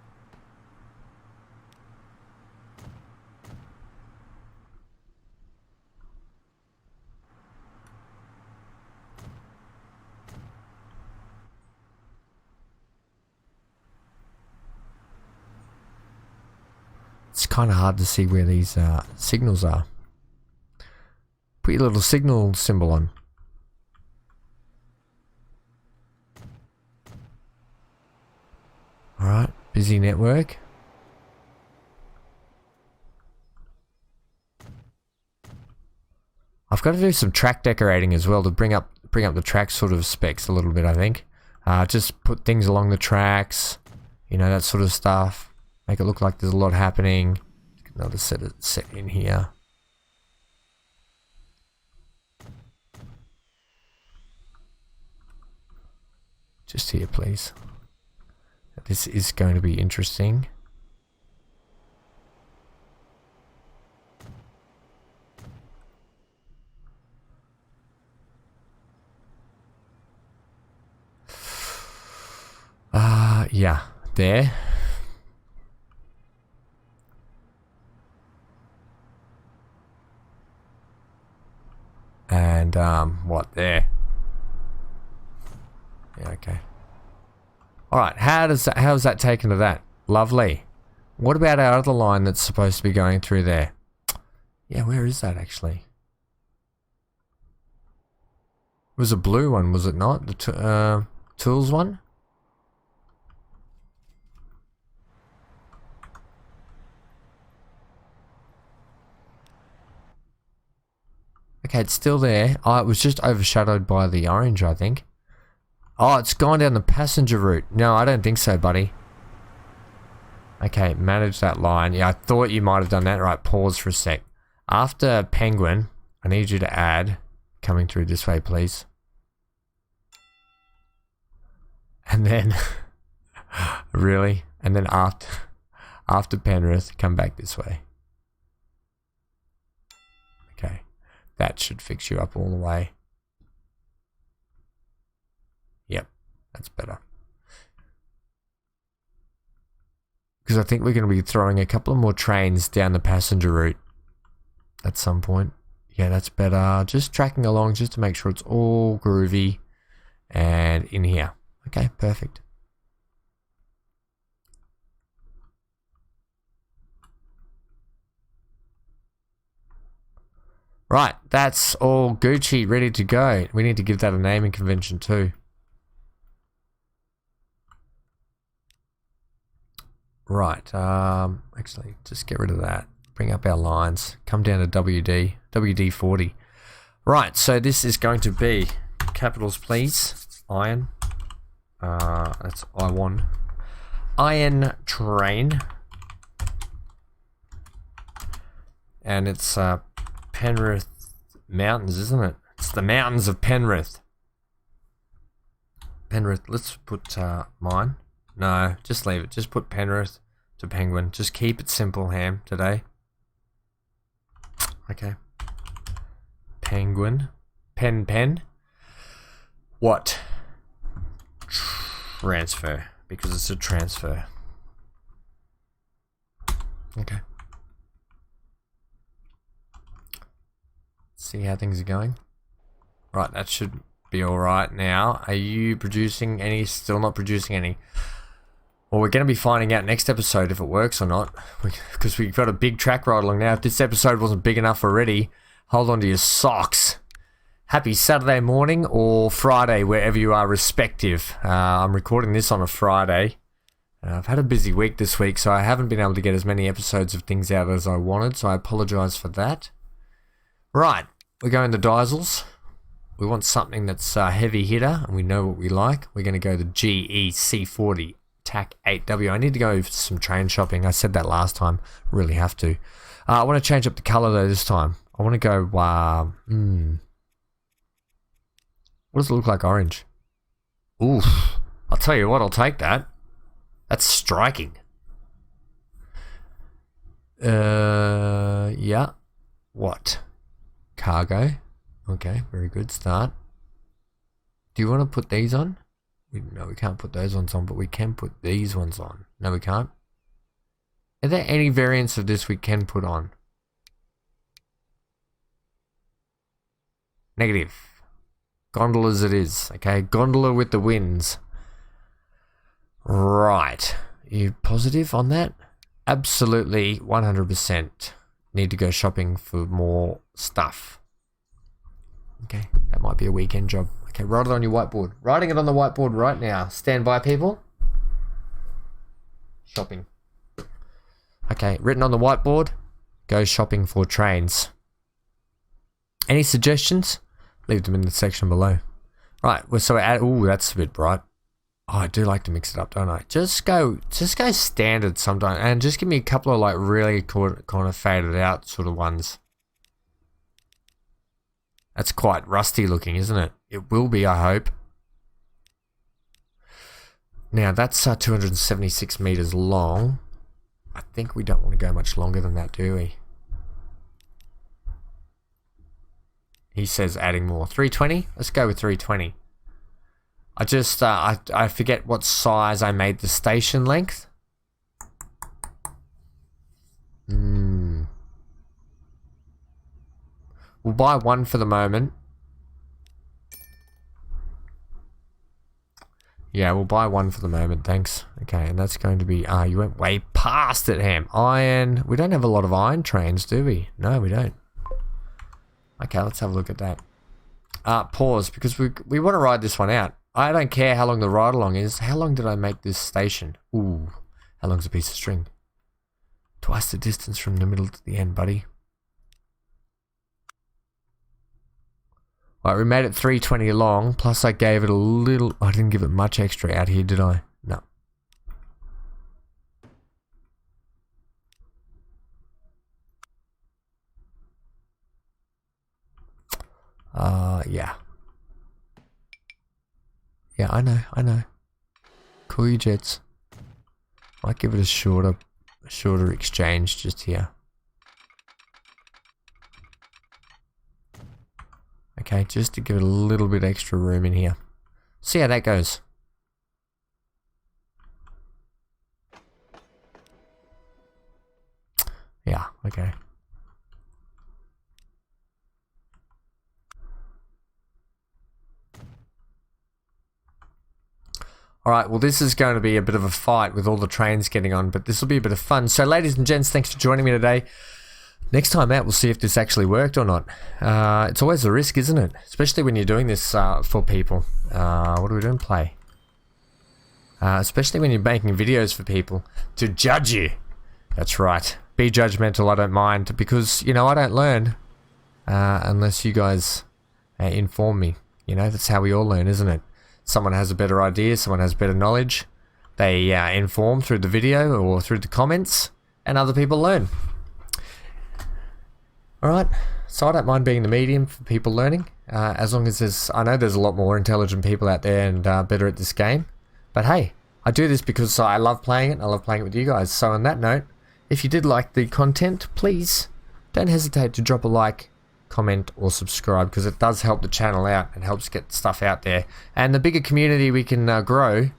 It's kind of hard to see where these signals are. Put your little signal symbol on. Alright, busy network. I've got to do some track decorating as well to bring up the track sort of specs a little bit, I think. Just put things along the tracks, you know, that sort of stuff. Make it look like there's a lot happening. Another set in here. Just here, please. This is going to be interesting. Yeah, there. And what there? Yeah, okay. All right, how's that taken to that? Lovely. What about our other line that's supposed to be going through there? Yeah, where is that actually? It was a blue one, was it not? The tools one? Okay, it's still there. Oh, it was just overshadowed by the orange, I think. Oh, it's gone down the passenger route. No, I don't think so, buddy. Okay, manage that line. Yeah, I thought you might have done that. Right, pause for a sec. After Penguin, I need you to add, coming through this way, please. And then, really? And then After Penrith, come back this way. Okay, that should fix you up all the way. Yep, that's better. Because I think we're going to be throwing a couple of more trains down the passenger route at some point. Yeah, that's better. Just tracking along just to make sure it's all groovy and in here. Okay, perfect. Right, that's all Gucci, ready to go. We need to give that a naming convention too. Right, actually, just get rid of that. Bring up our lines. Come down to WD40. Right, so this is going to be, capitals please, iron. That's I1. Iron train. And it's Penrith Mountains, isn't it? It's the mountains of Penrith. Penrith, let's put mine. No, just leave it. Just put Penrith to Penguin. Just keep it simple, Ham, today. Okay. Penguin. Pen. What? Transfer. Because it's a transfer. Okay. See how things are going. Right, that should be alright now. Are you producing any? Still not producing any. Well, we're going to be finding out next episode if it works or not. Because we've got a big track ride along now. If this episode wasn't big enough already, hold on to your socks. Happy Saturday morning or Friday, wherever you are respective. I'm recording this on a Friday. I've had a busy week this week, so I haven't been able to get as many episodes of things out as I wanted, so I apologise for that. Right, we're going to diesels. We want something that's a heavy hitter, and we know what we like. We're going to go the GEC40 TAC 8W. I need to go for some train shopping. I said that last time. Really have to. I want to change up the colour though this time. I want to go, what does it look like? Orange. Oof. I'll tell you what, I'll take that. That's striking. Yeah. What? Cargo. Okay, very good start. Do you want to put these on? No, we can't put those ones on, but we can put these ones on. No, we can't. Are there any variants of this we can put on? Negative. Gondolas it is. Okay, gondola with the winds. Right. Are you positive on that? Absolutely 100%. Need to go shopping for more stuff. Okay, that might be a weekend job. Okay, write it on your whiteboard. Writing it on the whiteboard right now. Stand by, people. Shopping. Okay, written on the whiteboard. Go shopping for trains. Any suggestions? Leave them in the section below. Right, well, so ooh, that's a bit bright. Oh, I do like to mix it up, don't I? Just go standard sometimes, and just give me a couple of like really kind of faded out sort of ones. That's quite rusty looking, isn't it? It will be, I hope. Now, that's 276 meters long. I think we don't want to go much longer than that, do we? He says adding more. 320? Let's go with 320. I just, I forget what size I made the station length. We'll buy one for the moment. Yeah, we'll buy one for the moment, thanks. Okay, and that's going to be, you went way past it, Ham. Iron, we don't have a lot of iron trains, do we? No, we don't. Okay, let's have a look at that. Pause, because we want to ride this one out. I don't care how long the ride along is. How long did I make this station? Ooh, how long's a piece of string? Twice the distance from the middle to the end, buddy. Right, we made it 320 long, plus I gave it a little... I didn't give it much extra out here, did I? No. Yeah. Yeah, I know. Cool your jets. Might give it a shorter a shorter exchange just here. Okay, just to give it a little bit extra room in here. See how that goes. Yeah, okay. Alright, well this is going to be a bit of a fight with all the trains getting on, but this will be a bit of fun. So ladies and gents, thanks for joining me today. Next time out, we'll see if this actually worked or not. It's always a risk, isn't it? Especially when you're doing this for people. What are we doing? Play. Especially when you're making videos for people to judge you. That's right. Be judgmental, I don't mind, because, you know, I don't learn unless you guys inform me. You know, that's how we all learn, isn't it? Someone has a better idea, someone has better knowledge. They inform through the video or through the comments, and other people learn. Alright, so I don't mind being the medium for people learning, as long as I know there's a lot more intelligent people out there and better at this game. But hey, I do this because I love playing it, and I love playing it with you guys. So on that note, if you did like the content, please don't hesitate to drop a like, comment or subscribe, because it does help the channel out and helps get stuff out there. And the bigger community we can grow,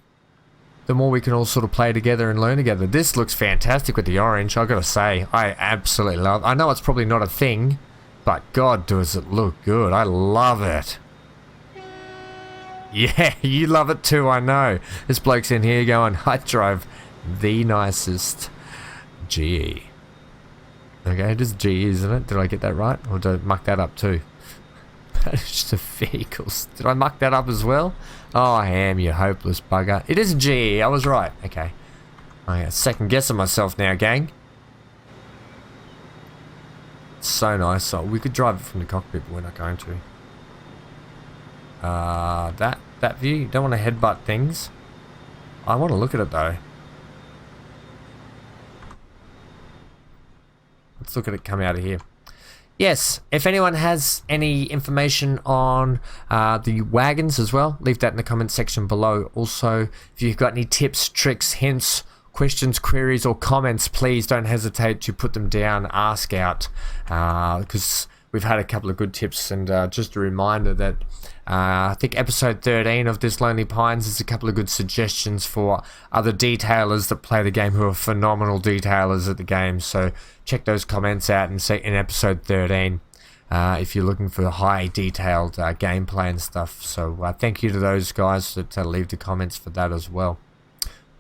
the more we can all sort of play together and learn together. This looks fantastic with the orange, I've got to say. I absolutely love it. I know it's probably not a thing, but God, does it look good. I love it. Yeah, you love it too, I know. This bloke's in here going, I drove the nicest GE. Okay, it is GE, isn't it? Did I get that right? Or did I muck that up too? Just the vehicles. Did I muck that up as well? Oh, I am, you hopeless bugger. It is a GE, I was right. Okay. I second guessing myself now, gang. It's so nice. So we could drive it from the cockpit, but we're not going to. That view, don't want to headbutt things. I want to look at it though. Let's look at it come out of here. Yes, if anyone has any information on the wagons as well, leave that in the comment section below. Also, if you've got any tips, tricks, hints, questions, queries, or comments, please don't hesitate to put them down, ask out, because we've had a couple of good tips. And just a reminder that I think episode 13 of This Lonely Pines is a couple of good suggestions for other detailers that play the game who are phenomenal detailers at the game. So check those comments out and say in episode 13 if you're looking for high detailed gameplay and stuff. So thank you to those guys that leave the comments for that as well.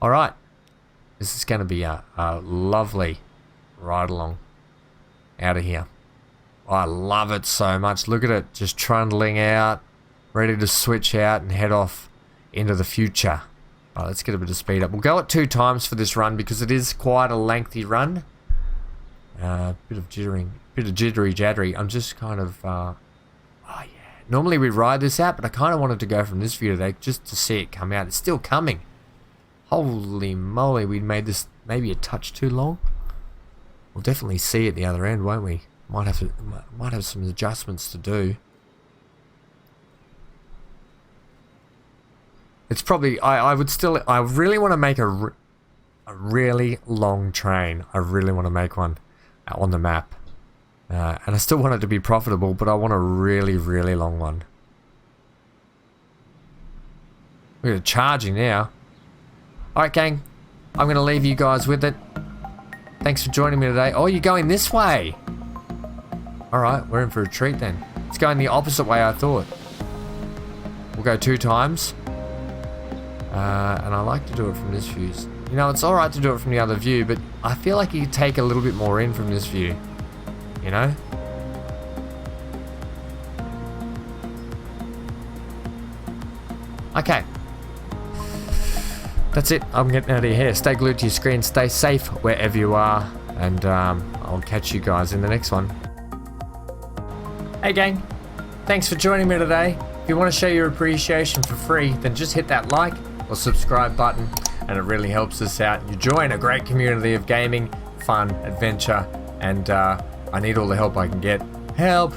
Alright, this is going to be a lovely ride along out of here. I love it so much. Look at it, just trundling out, ready to switch out and head off into the future. Alright, let's get a bit of speed up. We'll go at 2 times for this run because it is quite a lengthy run. Bit of jittery jaddery. I'm just kind of, oh yeah. Normally we ride this out, but I kind of wanted to go from this view today just to see it come out. It's still coming. Holy moly, we made this maybe a touch too long. We'll definitely see at the other end, won't we? Might have some adjustments to do. It's probably, I really want to make a really long train. I really want to make one on the map. And I still want it to be profitable, but I want a really, really long one. We're charging now. Alright gang, I'm going to leave you guys with it. Thanks for joining me today. Oh, you're going this way. Alright, we're in for a treat then. It's going the opposite way I thought. We'll go 2 times. And I like to do it from this view. You know, it's alright to do it from the other view, but I feel like you could take a little bit more in from this view. You know? Okay. That's it. I'm getting out of your hair. Stay glued to your screen. Stay safe wherever you are. And I'll catch you guys in the next one. Hey gang. Thanks for joining me today. If you want to show your appreciation for free, then just hit that like or subscribe button, and it really helps us out. You join a great community of gaming, fun, adventure, and I need all the help I can get. Help!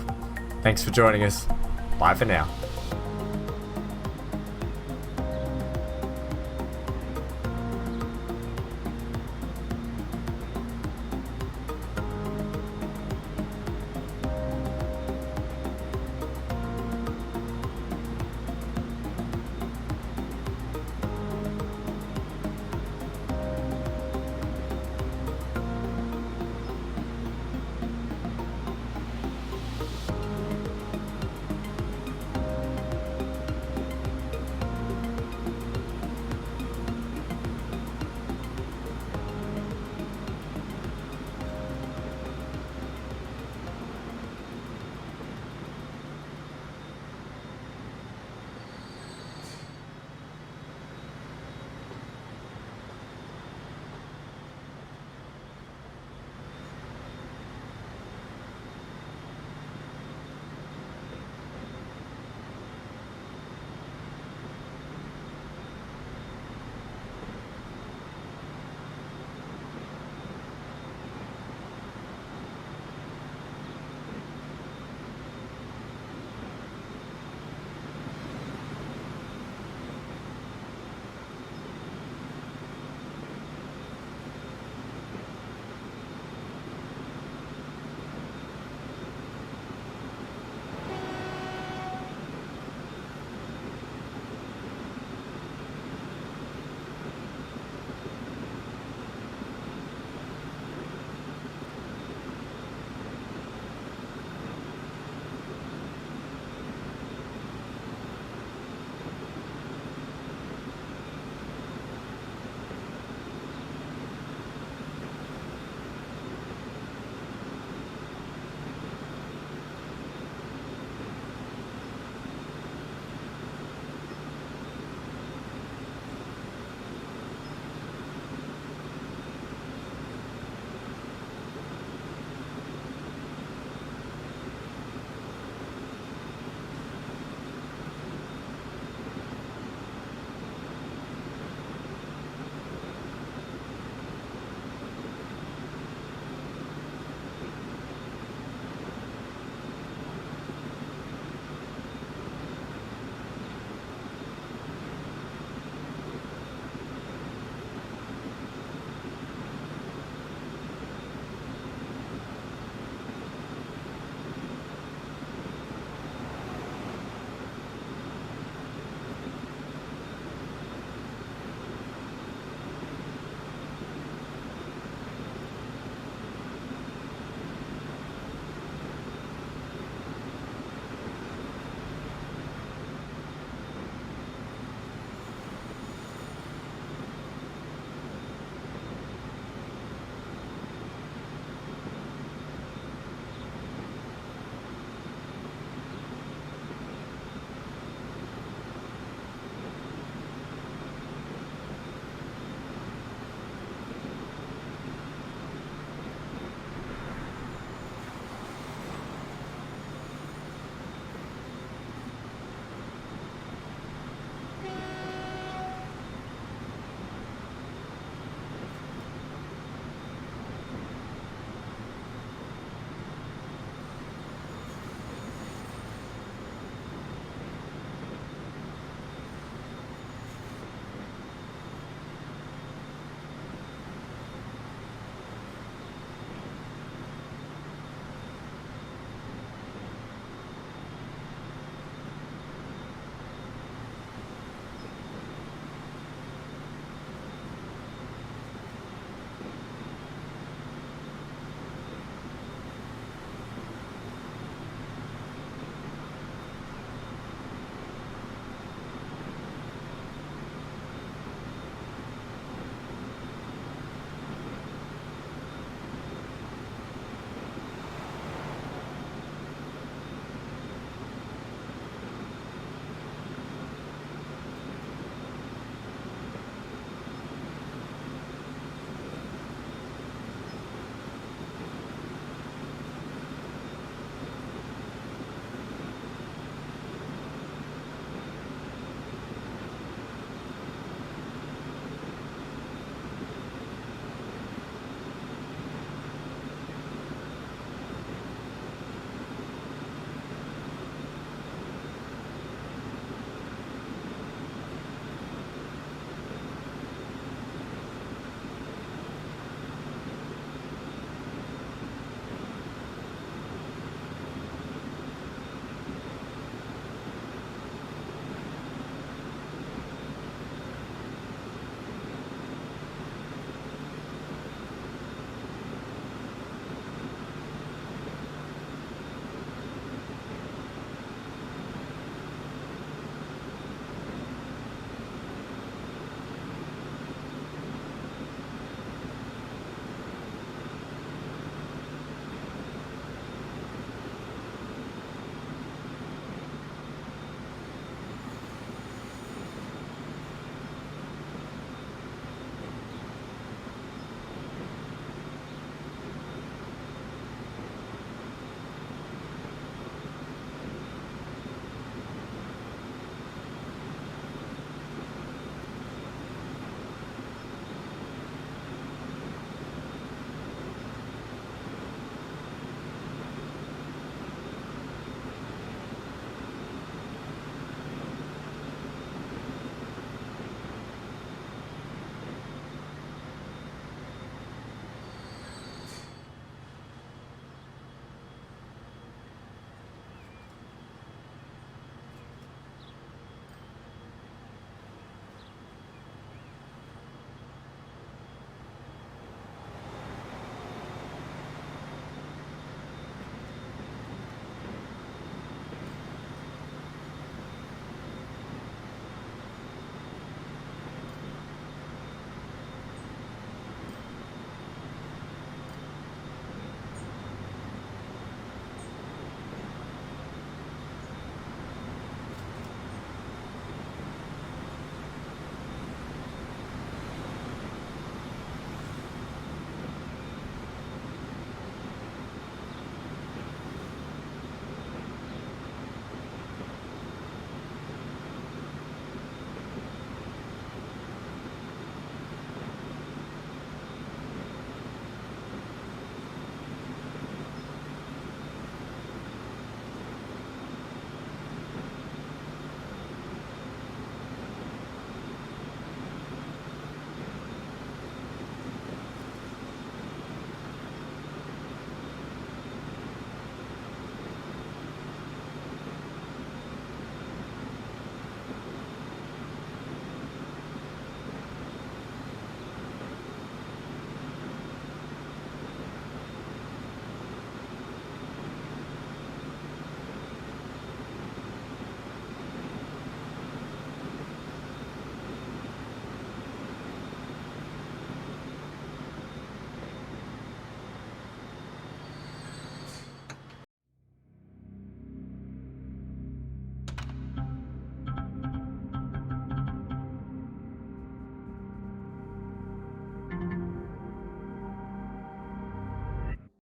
Thanks for joining us. Bye for now.